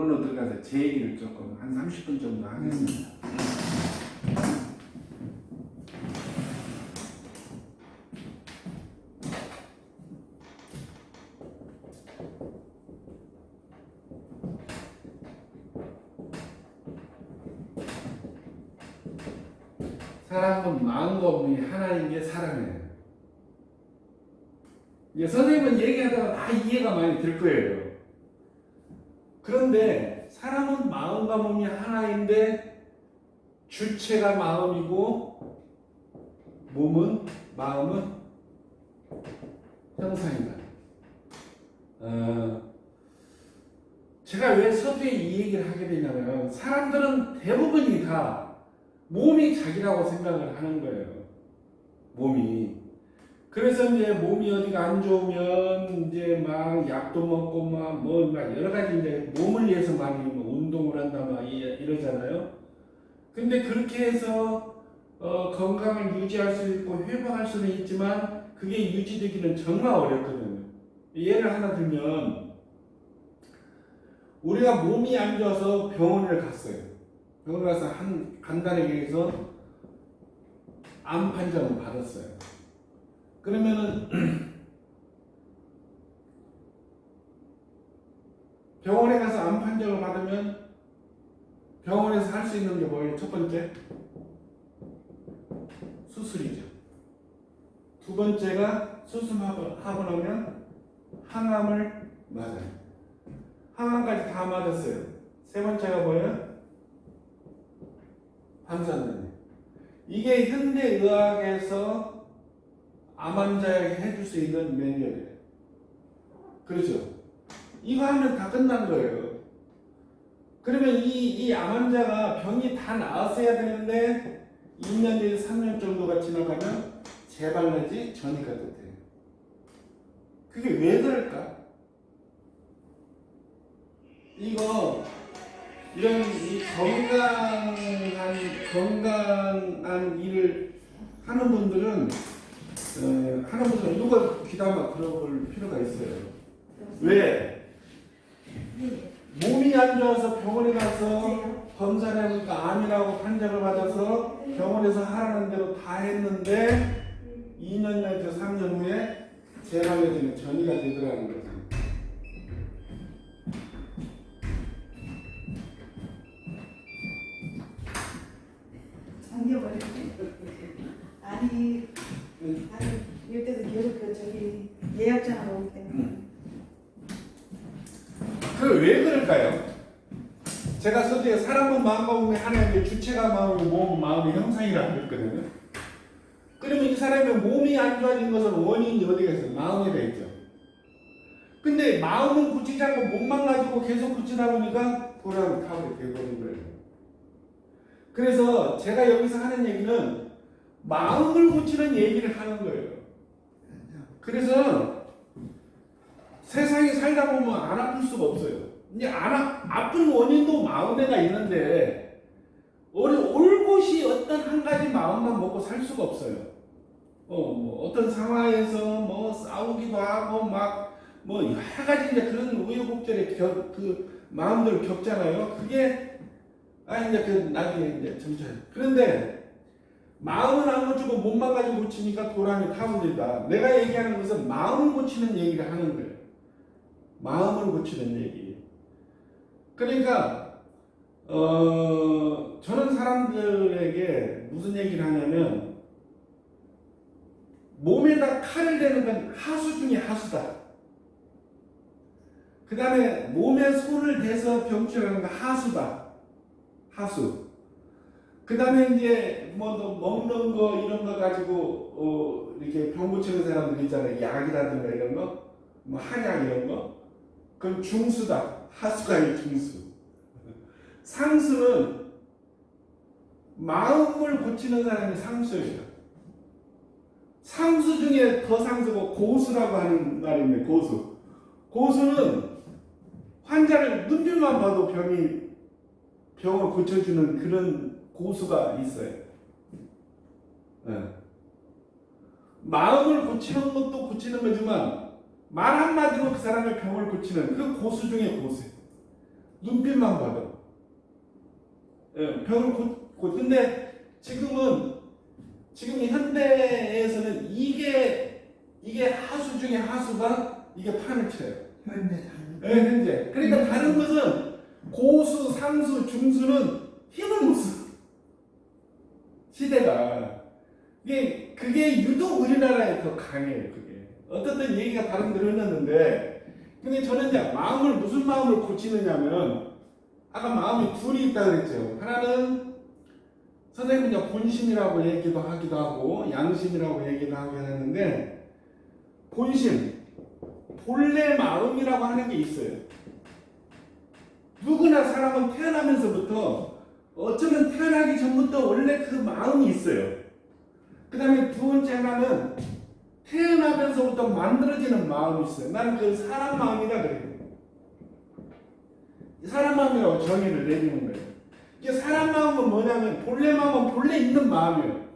본론으로 들어가서 제 얘기를 조금 한 30분 정도 하겠습니다. 사람은 마음과 몸이 하나인 게 사람이에요. 선생님은 얘기하다가 다 이해가 많이 될 거예요. 그런데 사람은 마음과 몸이 하나인데 주체가 마음이고 마음은 형상이다. 제가 왜 서두에 이 얘기를 하게 되냐면 사람들은 대부분이 다 몸이 자기라고 생각을 하는 거예요. 몸이. 그래서 이제 몸이 어디가 안 좋으면 이제 막 약도 먹고 막 여러 가지 이제 몸을 위해서 많이 운동을 한다 막 이러잖아요. 근데 그렇게 해서 건강을 유지할 수 있고 회복할 수는 있지만 그게 유지되기는 정말 어렵거든요. 예를 하나 들면 우리가 몸이 안 좋아서 병원을 갔어요. 병원 가서 간단하게 해서 암 판정을 받았어요. 그러면은 병원에 가서 암 판정을 받으면 병원에서 할 수 있는 게 뭐예요? 첫 번째 수술이죠. 두 번째가 수술하고 나면 항암을 맞아요. 항암까지 다 맞았어요. 세 번째가 뭐예요? 방사능. 이게 현대의학에서 암 환자에게 해줄 수 있는 매뉴얼이에요. 그렇죠? 이거 하면 다 끝난 거예요. 그러면 이 암 환자가 병이 다 나았어야 되는데 2년 내지 3년 정도가 지나가면 재발내지 전이가 됐대요. 그게 왜 그럴까? 이런 이 건강한 일을 하는 분들은 누가 귀담아 들어볼 필요가 있어요. 왜? 몸이 안 좋아서 병원에 가서 검사를 해보니까 암이라고 판정을 받아서 병원에서 하라는 대로 다 했는데 2년 내지 3년 후에 재발해지는 전이가 되더라는 거죠. 잠겨버렸네. 아니 이때도 계속 저기 예약 전화가 오기 때문에. 왜 그럴까요? 제가 서두에 사람은 마음과 몸이 하나인데 주체가 마음이고 몸은 마음의 형상이라고 그랬거든요. 그러면 이 사람의 몸이 안 좋아진 것은 원인이 어디가 있어요? 마음에 돼 있죠. 근데 마음은 고치지 않고 몸만 가지고 계속 고치다 보니까 돌아오는 타월이 되어버린 거예요. 그래서 제가 여기서 하는 얘기는 마음을 고치는 얘기를 하는 거예요. 그래서 세상에 살다 보면 안 아플 수가 없어요. 이제 아픈 원인도 마음에가 있는데 올 곳이 어떤 한 가지 마음만 먹고 살 수가 없어요. 어떤 상황에서 싸우기도 하고 여러 가지 이제 그런 우여곡절의 그 마음들을 겪잖아요. 그게 이제 나중에 이제 점차. 그런데 마음은 안 고치고 몸만 가지고 고치니까 도람이 타버린다. 내가 얘기하는 것은 마음을 고치는 얘기를 하는 거예요. 마음을 고치는 얘기. 그러니까 저는 사람들에게 무슨 얘기를 하냐면 몸에다 칼을 대는 건 하수 중에 하수다. 그 다음에 몸에 손을 대서 병치료하는 건 하수다. 하수. 그 다음에 이제 먹는 거 이런 거 가지고 이렇게 병 고치는 사람들 있잖아요. 약이라든가 이런 거, 한약 이런 거. 그건 중수다. 하수가 아니고 중수. 상수는 마음을 고치는 사람이 상수예요. 상수 중에 더 상수고 고수라고 하는 말인데 고수. 고수는 환자를 눈빛만 봐도 병을 고쳐주는 그런 고수가 있어요. 네. 마음을 고치는 것도 고치는 거지만 말 한마디로 그 사람의 병을 고치는 그 고수 중에 고수예요. 눈빛만 봐도. 예, 벽을 근데 지금 현대에서는 이게 하수 중에 하수가 이게 판을 쳐요. 예, 현재. 그러니까 다른 것은 고수, 상수, 중수는 힘을 못 써. 시대가. 그게 유독 우리나라에 더 강해요, 그게. 어떻든 얘기가 다른 데로 흘렀는데, 근데 저는 이제 무슨 마음을 고치느냐면, 아까 마음이 둘이 있다 그랬죠. 하나는 선생님은 이제 본심이라고 얘기도 하기도 하고, 양심이라고 얘기도 하긴 하는데, 본심, 본래 마음이라고 하는 게 있어요. 누구나 사람은 태어나면서부터 어쩌면 태어나기 전부터 원래 그 마음이 있어요. 그 다음에 두 번째 하나는 태어나면서부터 만들어지는 마음이 있어요. 나는 그 사람 마음이라 그래요. 사람 마음이라고 정의를 내리는 거예요. 이게 사람 마음은 뭐냐면 본래 마음은 본래 있는 마음이에요.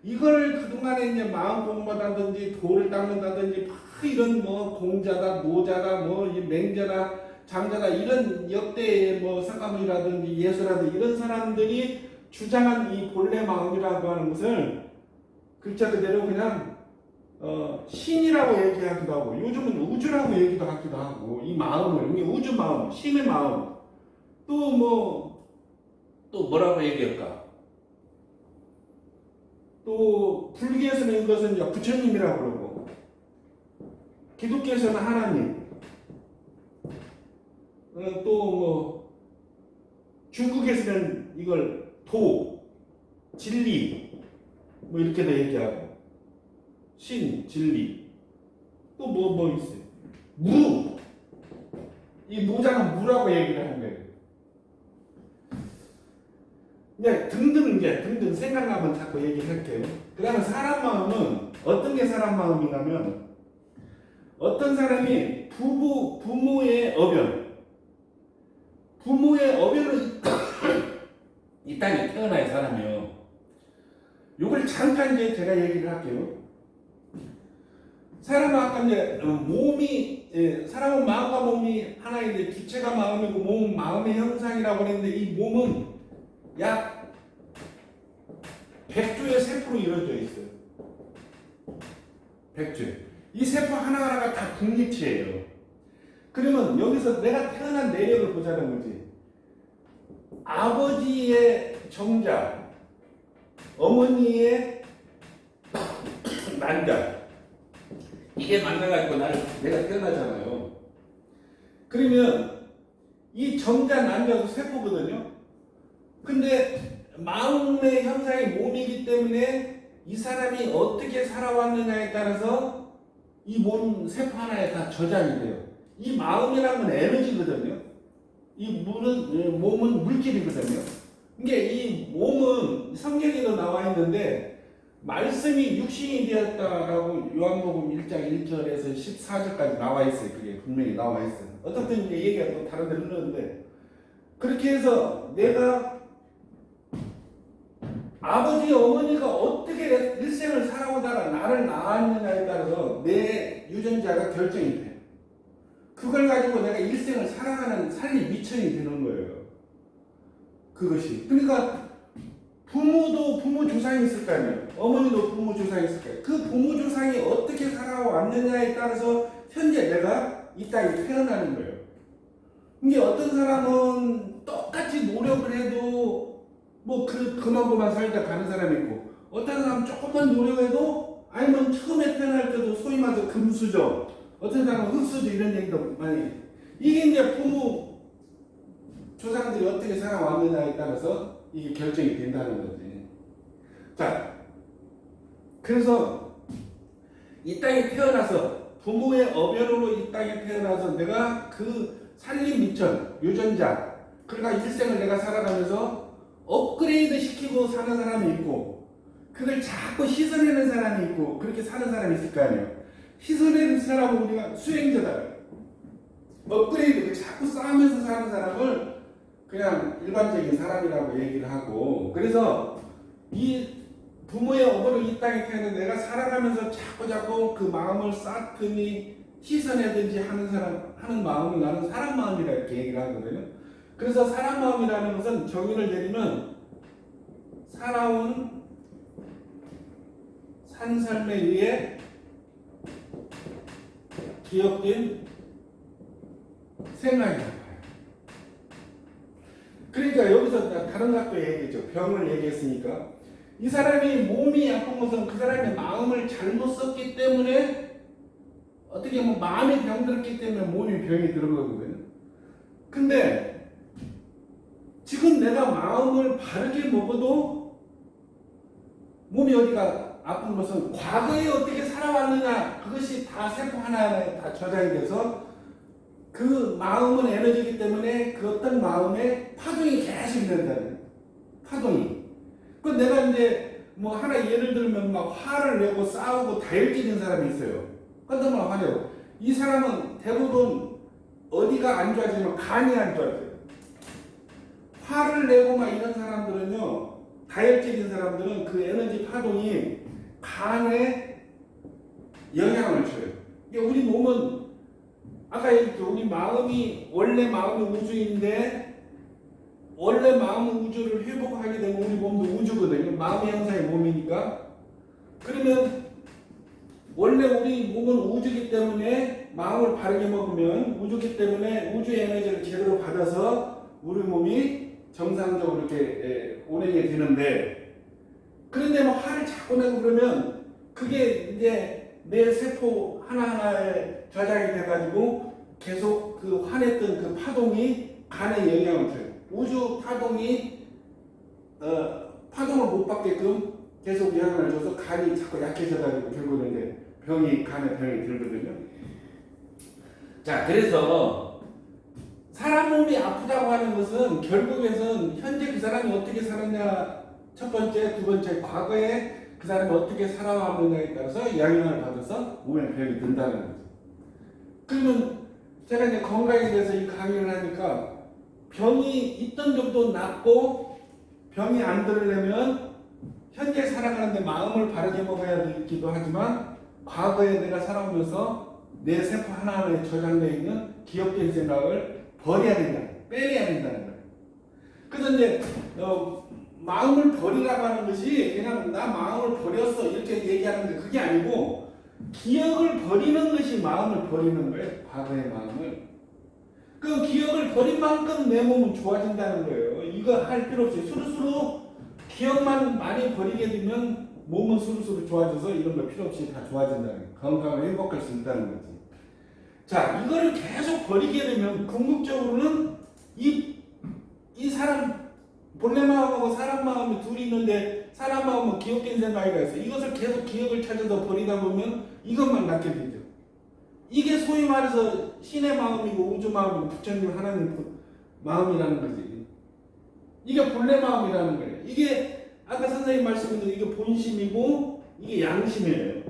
이걸 그동안에 이제 마음 공부하다든지 돌을 닦는다든지 막 이런 뭐 공자다 노자다 뭐 맹자다 장자다 이런 역대의 뭐 상가문이라든지 예수라든지 이런 사람들이 주장한 이 본래 마음이라고 하는 것을 글자 그대로 그냥 신이라고 얘기하기도 하고 요즘은 우주라고 얘기도 하기도 하고 이 마음을 이게 우주 마음, 신의 마음 또 뭐라고 얘기할까? 또 불교에서는 이것은 이제 부처님이라고 그러고 기독교에서는 하나님 또 뭐 중국에서는 이걸 도, 진리 뭐 이렇게도 얘기하고 신, 진리 또 뭐 있어요? 무! 이 무자는 무라고 얘기를 하는 거예요. 등등 생각나면 자꾸 얘기할게요. 그 다음에 사람 마음은 어떤 게 사람 마음이냐면 어떤 사람이 부모의 어변으로 이 땅에 태어날 사람이요. 요걸 잠깐 이제 제가 얘기를 할게요. 사람은 아까 이제 사람은 마음과 몸이 하나인데 주체가 마음이고 몸은 마음의 형상이라고 했는데 이 몸은 약 100조의 세포로 이루어져 있어요. 100조. 이 세포 하나하나가 다 국립체예요. 그러면 여기서 내가 태어난 내력을 보자는 거지. 아버지의 정자, 어머니의 난자. 이게 만나가지고 내가 태어나잖아요. 그러면 이 정자, 난자도 세포거든요. 근데 마음의 형상이 몸이기 때문에 이 사람이 어떻게 살아왔느냐에 따라서 이 몸 세포 하나에 다 저장이 돼요. 이 마음이라는 건 에너지거든요. 이 몸은 물질이거든요. 그러니까 이 몸은 성경에도 나와 있는데 말씀이 육신이 되었다라고 요한복음 1장 1절에서 14절까지 나와 있어요. 그게 분명히 나와 있어요. 어떻든 이제 얘기가 또 다른 데 흘렀는데 그렇게 해서 내가 아버지, 어머니가 어떻게 일생을 살아오다가 나를 낳았느냐에 따라서 내 유전자가 결정이 돼요. 그걸 가지고 내가 일생을 살아가는 삶의 미천이 되는 거예요. 그것이. 그러니까 부모도 부모 조상이 있을 거 아니에요. 어머니도 부모 조상이 있을 거예요. 그 부모 조상이 어떻게 살아왔느냐에 따라서 현재 내가 이 땅에 태어나는 거예요. 이게 어떤 사람은 똑같이 노력을 해도 뭐 그만 살다 가는 사람이 있고 어떤 사람은 조금만 노력해도 아니면 처음에 태어날 때도 소위 말해서 금수저 어떤 사람은 흙수저 이런 얘기도 많이 해요. 이게 이제 부모 조상들이 어떻게 살아왔느냐에 따라서 이게 결정이 된다는 거지. 자, 그래서 이 땅에 태어나서 부모의 어변으로 이 땅에 태어나서 내가 그 살림 미천 유전자 그러니까 일생을 내가 살아가면서 업그레이드 시키고 사는 사람이 있고 그걸 자꾸 씻어내는 사람이 있고 그렇게 사는 사람이 있을 거 아니에요. 씻어내는 사람은 우리가 수행자다. 업그레이드 자꾸 쌓으면서 사는 사람을 그냥 일반적인 사람이라고 얘기를 하고 그래서 이 부모의 어머니 이 땅에 태어난 내가 살아가면서 자꾸 그 마음을 쌓더니 씻어내든지 하는 마음을 나는 사람 마음이라 이렇게 얘기를 하거든요. 그래서 사람 마음이라는 것은 정의를 내리면 살아온 산 삶에 의해 기억된 생각이라고 해요. 그러니까 여기서 다른 각도 얘기했죠. 병을 얘기했으니까 이 사람이 몸이 아픈 것은 그 사람의 마음을 잘못 썼기 때문에 어떻게 보면 마음이 병들었기 때문에 몸이 병이 들은 거거든요. 근데 지금 내가 마음을 바르게 먹어도 몸이 어디가 아픈 것은 과거에 어떻게 살아왔느냐 그것이 다 세포 하나하나에 다 저장이 돼서 그 마음은 에너지이기 때문에 그 어떤 마음에 파동이 계속 된다는 거예요. 파동이. 그 내가 이제 뭐 하나 예를 들면 막 화를 내고 싸우고 다혈질인 사람이 있어요. 어떤 말 화내고 이 사람은 대부분 어디가 안 좋아지면 간이 안 좋아져요. 화를 내고 막 이런 사람들은요, 다혈질인 사람들은 그 에너지 파동이 간에 영향을 줘요. 이게 우리 몸은 아까 얘기했죠. 우리 마음이 원래 마음이 우주인데 원래 마음은 우주를 회복하게 되면 우리 몸도 우주거든요. 마음의 형상의 몸이니까. 그러면 원래 우리 몸은 우주기 때문에 마음을 바르게 먹으면 우주기 때문에 우주의 에너지를 제대로 받아서 우리 몸이 정상적으로 이렇게 운행이 되는데 그런데 뭐 화를 자꾸 내고 그러면 그게 이제 내 세포 하나하나에 저장이 돼가지고 계속 그 화냈던 그 파동이 간에 영향을 줘요. 우주 파동이 파동을 못 받게끔 계속 영향을 줘서 간이 자꾸 약해져가지고 결국은 이제 간에 병이 들거든요. 자, 그래서 사람 몸이 아프다고 하는 것은 결국에는 현재 그 사람이 어떻게 살았냐 첫 번째, 두 번째 과거에 그 사람이 어떻게 살아왔느냐에 따라서 영향을 받아서 몸에 병이 든다는 거죠. 그러면 제가 이제 건강에 대해서 이 강의를 하니까 병이 있던 적도 낫고 병이 안 들으려면 현재 살아가는데 마음을 바르게 먹어야 되기도 하지만 과거에 내가 살아오면서 내 세포 하나하나에 저장되어 있는 기억된 생각을 버려야 된다, 빼내야 된다는 거예요. 그래서 이제 마음을 버리라고 하는 것이 그냥 나 마음을 버렸어 이렇게 얘기하는데 그게 아니고 기억을 버리는 것이 마음을 버리는 거예요. 과거의 마음을. 그 기억을 버린 만큼 내 몸은 좋아진다는 거예요. 이거 할 필요 없이 수루수루 기억만 많이 버리게 되면 몸은 수루수루 좋아져서 이런 거 필요 없이 다 좋아진다는 거예요. 건강을 회복할 수 있다는 거지. 자, 이거를 계속 버리게 되면 궁극적으로는 이 사람 본래 마음하고 사람 마음이 둘이 있는데 사람 마음은 기억된 생각이 있어. 이것을 계속 기억을 찾아서 버리다 보면 이것만 낳게 되죠. 이게 소위 말해서 신의 마음이고 우주 마음이고 부처님 하나님 마음이라는 거지. 이게 본래 마음이라는 거예요. 이게 아까 선생님 말씀드린 이게 본심이고 이게 양심이에요.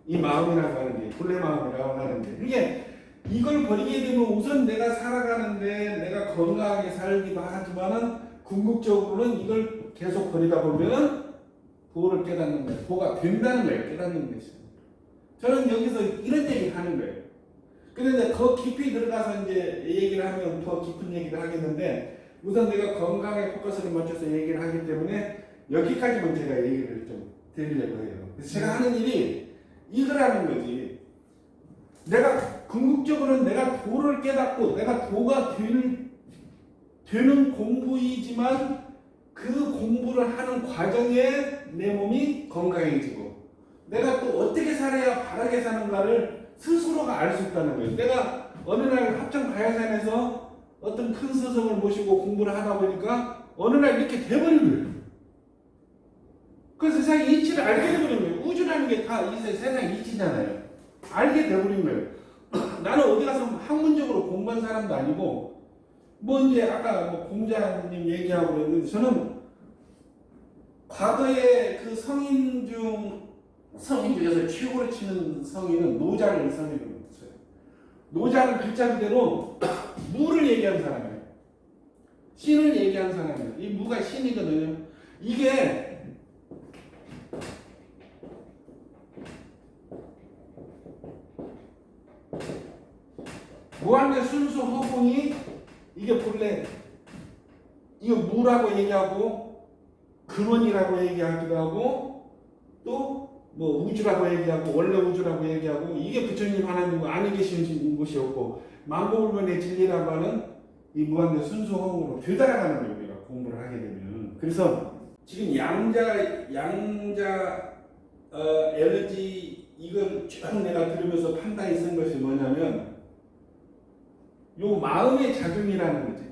이 마음이라고 하는 게 본래 마음이라고 하는 게 이게 이걸 버리게 되면 우선 내가 살아가는데 내가 건강하게 살기도 하지만은 궁극적으로는 이걸 계속 버리다 보면 도를 깨닫는 거예요. 도가 된다는 거예요. 깨닫는 것이. 저는 여기서 이런 얘기를 하는 거예요. 그런데 더 깊이 들어가서 이제 얘기를 하면 더 깊은 얘기를 하겠는데 우선 내가 건강에 포커스를 맞춰서 얘기를 하기 때문에 여기까지만 제가 얘기를 좀 드리려고 해요. 그래서 제가 하는 일이 이거라는 거지. 내가 궁극적으로는 내가 도를 깨닫고 내가 도가 되는 공부이지만 그 공부를 하는 과정에 내 몸이 건강해지고 내가 또 어떻게 살아야 바르게 사는가를 스스로가 알 수 있다는 거예요. 내가 어느 날 합정 가야산에서 어떤 큰 스승을 모시고 공부를 하다 보니까 어느 날 이렇게 돼버린 거예요. 그 세상의 이치를 알게 돼버린 거예요. 우주라는 게 다 이 세상의 이치잖아요. 알게 돼버린 거예요. 나는 어디 가서 학문적으로 공부한 사람도 아니고 뭐 이제 아까 뭐 공자님 얘기하고 그랬는데 저는 과거에 그 성인 중에서 최고로 치는 성인은 노자를 성인으로 했어요. 노자는 글자 그대로 무를 얘기한 사람이에요. 신을 얘기한 사람이에요. 이 무가 신이거든요. 이게 무한대 순수 허공이 이게 본래 이거 무라고 얘기하고 근원이라고 얘기하기도 하고 또 뭐 우주라고 얘기하고 원래 우주라고 얘기하고 이게 부처님 하나님 안에 계신 곳이었고 만고불변의 진리라고 하는 이 무한대 순수호흡으로 되돌아가는 우리가 공부를 하게 되면 그래서 지금 양자 에너지 이걸 쭉 내가 들으면서 판단이 쓴 것이 뭐냐면 요 마음의 작용이라는 거지.